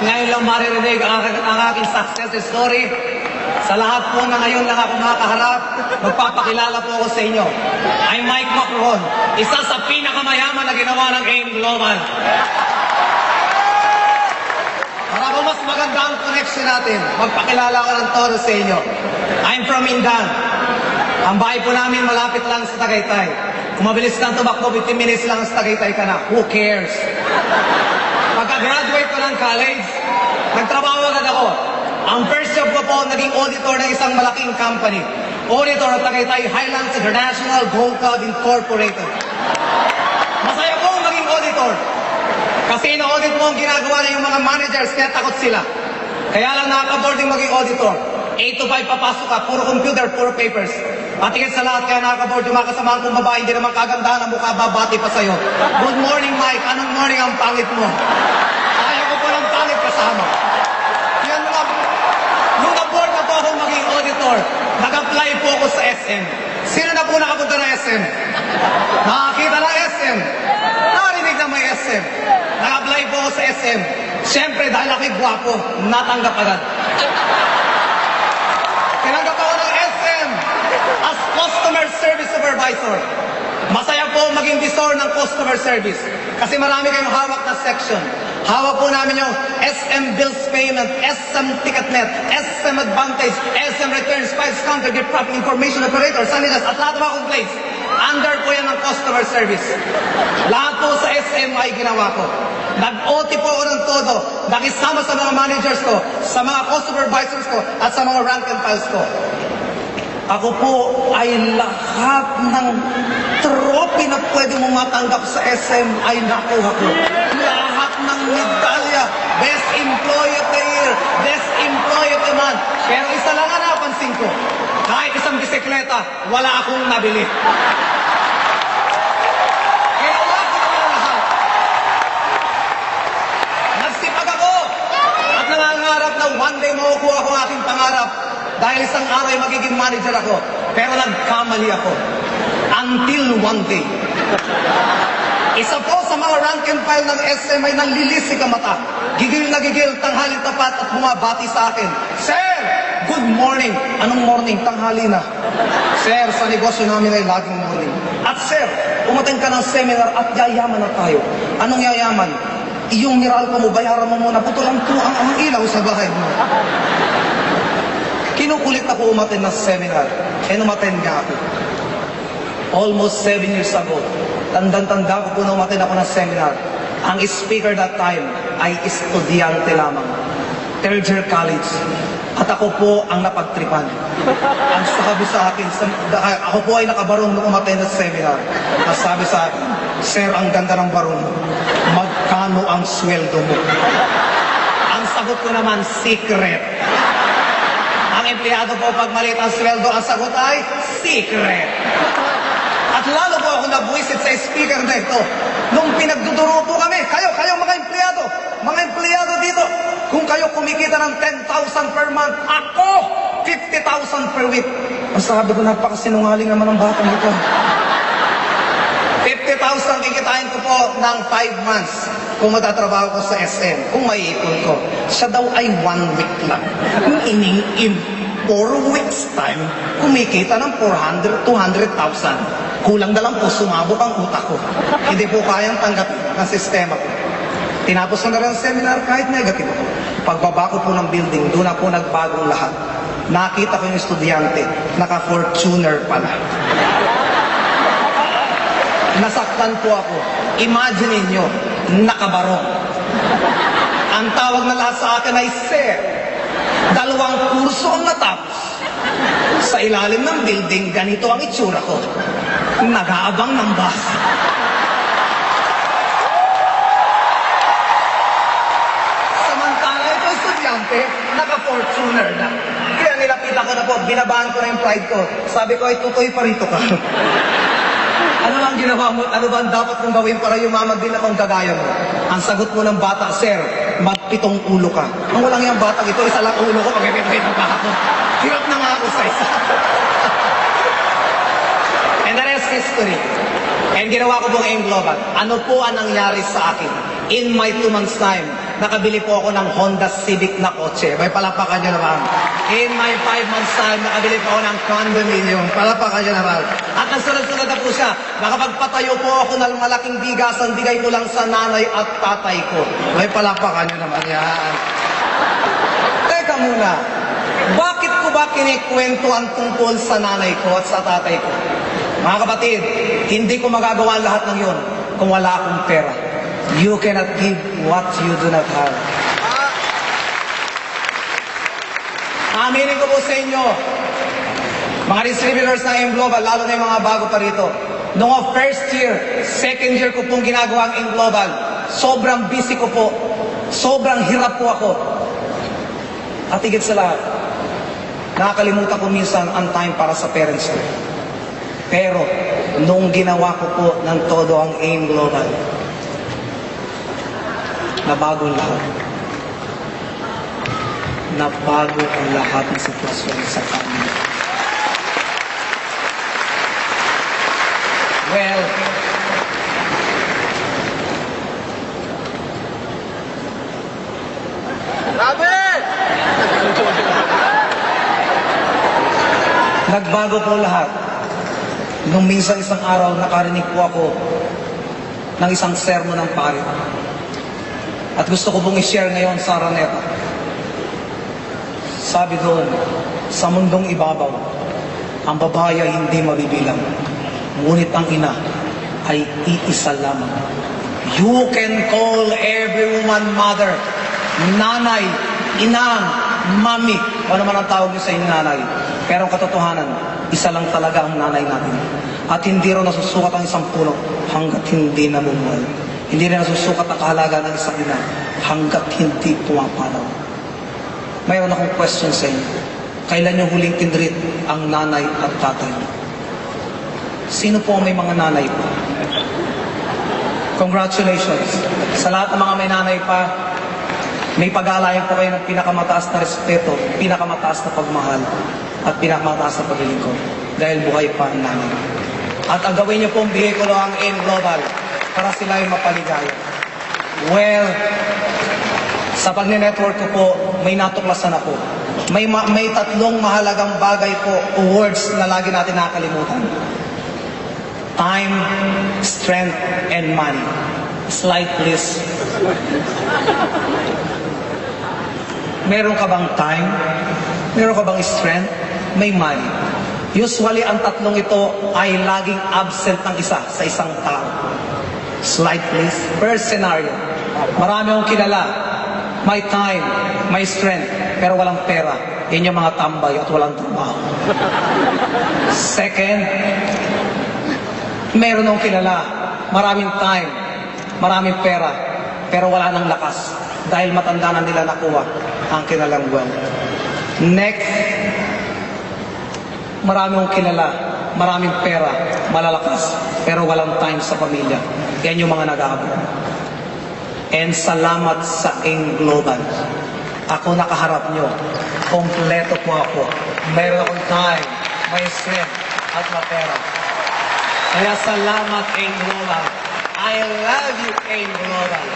ngayon lang maririnig ang aking success story. Sa lahat po na ngayon lang ako makakaharap, magpapakilala po ako sa inyo. I'm Mike Macron, isa sa pinakamayaman na ginawa ng AIM Global. Para po mas maganda ang connection natin, magpakilala ko ng todo sa inyo. I'm from Indan. Ang bahay po namin malapit lang sa Tagaytay. Kung mabilis kang tumakbo, 15 minutes lang sa Tagaytay ka na. Who cares? Pagka-graduate ko ng college, nagtrabaho agad ako. Ang first job ko po, naging auditor ng isang malaking company. Auditor ng Tagaytay Highlands International Gold Club Incorporated. Masaya po maging auditor. Kasi ina-audit mo ang ginagawa na yung mga managers, kaya takot sila. Kaya lang nakaka-boarding maging auditor. 8 to 5 papasok ka, puro computer, puro papers. Patikit sa lahat, kaya nakaka-board yung mga kasamahan kong babae, hindi naman kagandahan ang mukha, babati pa sa'yo. Good morning, Mike. Anong morning ang pangit mo? Ayaw ko po ng pangit kasama. Yan mga, nung na-board na po akong maging auditor, nag-apply po ako sa SM. Sino na po nakapunta ng SM? Nakakita ng SM. Narinig na may SM. Nag-apply po ako sa SM. Siyempre, dahil ako'y gwapo, natanggap agad. Tinanggap ako ng SM as Customer Service Supervisor. Masaya po maging visor ng customer service. Kasi marami kayong hawak na section. Hawak po namin yung SM Bills Payment, SM Ticketnet, SM Advantage, SM Returns, Files Counter, Gift Wrapping Information Operator, Sanitas, at lahat ng mga complaints. Under po yan ng customer service. Lahat po sa SM ay ginawa ko. Nag-OT po ako ng todo. Nakisama sa mga managers ko, sa mga customer advisors ko, at sa mga rank and files ko. Ako po ay lahat ng trophy na pwede mo matanggap sa SM ay nakuha ko. Lahat ng medalya, Best Employee of the Year, Best Employee of the Month. Pero isa lang ang napansin ko, kahit isang bisikleta, wala akong nabili. Ginawa ko na lahat. Nagsipag ako at nangangarap na one day makukuha ko ang aking pangarap. Dahil isang araw ay magiging manager ako. Pero nagkamali ako. Until one day. Isa po sa mga rank and file ng SM ay nanlilisik ang mata. Gigil na gigil, tanghaling tapat at bumabati sa akin. Sir! Good morning! Anong morning? Tanghali na. Sir, sa negosyo namin ay laging morning. At sir, umattend ka ng seminar at yayaman na tayo. Anong yayaman? Iyong Meralco mo, bayaran mo muna. Putulan po ang ilaw sa bahay mo. Kinukulit ako umattend ng seminar. Umattend nga ako. Almost 7 years ago. Tandang-tanda ko po na umattend ako ng seminar. Ang speaker that time ay estudyante lamang. Third year college. At ako po ang napagtripan. Ang sabi sa akin, ako po ay nakabarong nung umattend ng seminar. Ang sabi sa akin, Sir, ang ganda ng barong mo. Magkano ang sweldo mo? Ang sagot ko naman, secret. Ang empleyado po, pag maliit ang sweldo, ang sagot ay secret. At lalo po ako nabwisit sa speaker na ito. Nung pinagduduro po kami, kayo mga empleyado dito, kung kayo kumikita ng 10,000 per month, ako, 50,000 per week. Ang sabi ko, napakasinungaling naman ang batang ito. 50,000 kikitain ko po ng 5 months kung matatrabaho ko sa SM, kung maiipon ko. Siya daw ay 1 week lang. In 4 weeks time, kumikita ng 400, 200,000. Kulang na lang po, sumabot ang utak ko. Hindi po kayang tanggapin ng sistema ko. Tinapos ko na rin ang seminar kahit negative ako. Pagbaba ko po ng building, doon na po nagbagong lahat. Nakita ko yung estudyante, naka-Fortuner pala. Nasaktan po ako. Imagine niyo, nakabarong. Ang tawag na lahat sa akin ay Sir. 2 kurso ang natapos. Sa ilalim ng building, ganito ang itsura ko. Nag-aabang ng bus. Samantala ito estudyante, naka-Fortuner na. Kaya nilapitan ko na po, binabahan ko na yung pride ko. Sabi ko, ay tutoy pa rito ka. Ano lang ginawa mo? Ano ba ang dapat mong gawin para yumamag din akong gagaya mo? Ang sagot mo ng bata, Sir, magpitong ulo ka. Ang walang yung batang ito, isa lang ulo ko, pag-ipit-ipit pa ako. Hirap na nga ako sa isa. And the rest is history. And ginawa ko pong AIM Global. Ano po ang nangyari sa akin? In my 2 months time, nakabili po ako ng Honda Civic na kotse. May palapakan nyo naman. In my 5 months time, nakabili po ako ng condominium. Palapakan nyo naman. At ang sunod-sunod na po siya, nakapagpatayo po ako ng malaking bigasan, bigay ko lang sa nanay at tatay ko. May palapakan nyo naman yan. Teka muna, bakit ko ba kinikwento ang tungkol sa nanay ko at sa tatay ko? Mga kapatid, hindi ko magagawa lahat ng yun kung wala akong pera. You cannot give what you do not have. Aminin ko po sa inyo, mga distributors ng M Global, lalo na yung mga bago pa rito. Noong first year, second year ko pong ginagawa ang M Global, sobrang busy ko po, sobrang hirap po ako. At higit sa lahat, nakakalimutan ko minsan ang time para sa parents ko. Pero, nung ginawa ko po ng todo ang AIM Global, nabago lahat. Nabago ang lahat ng sitwasyon sa family. Well, nagbago po lahat. Nung minsan isang araw, nakarinig po ako ng isang sermon ng pare. At gusto ko pong i-share ngayon sa Araneta. Sabi doon, sa mundong ibabaw, ang babae ay hindi mabibilang. Ngunit ang ina ay iisa lamang. You can call every woman mother, nanay, inang, mami. Ano naman ang tawag niyo sa inyong nanay. Pero ang katotohanan, isa lang talaga ang nanay natin. At hindi rin nasusukat ang isang puno hanggat hindi namumuhay. Hindi rin nasusukat ang kahalaga ng isang ina hanggat hindi pumapanaw. Mayroon akong question sa inyo. Kailan niyo huling tinreat ang nanay at tatay? Sino po ang may mga nanay pa? Congratulations. Sa lahat ng mga may nanay pa, may pag-aalayan po kayo ng pinakamataas na respeto, pinakamataas na pagmahal, at pinakamataas na paglilingkod. Dahil buhay pa ang nanay. At ang gawin niyo pong bigay ko ang AIM Global para sila ay mapaligaya. Well, sa pagne-network ko po, may natuklasan ako. May tatlong mahalagang bagay po o words na lagi natin nakakalimutan. Time, strength, and money. Slide please. Meron ka bang time? Meron ka bang strength? May money. Usually, ang tatlong ito ay laging absent ng isa sa isang tao. Slide please. First scenario. Marami akong kilala. May time, may strength, pero walang pera. Yan yung mga tambay at walang trabaho. Second, meron akong kilala. Maraming time, maraming pera, pero wala nang lakas. Dahil matanda na nila nakuha ang kinalang wealth. Next, marami akong kilala, maraming pera, malalakas, pero walang time sa pamilya. Yan yung mga nag-aabot. And salamat sa AIM Global. Ako nakaharap nyo. Kompleto po ako. Meron akong time, may strength, at pera. Kaya salamat AIM Global. I love you AIM Global.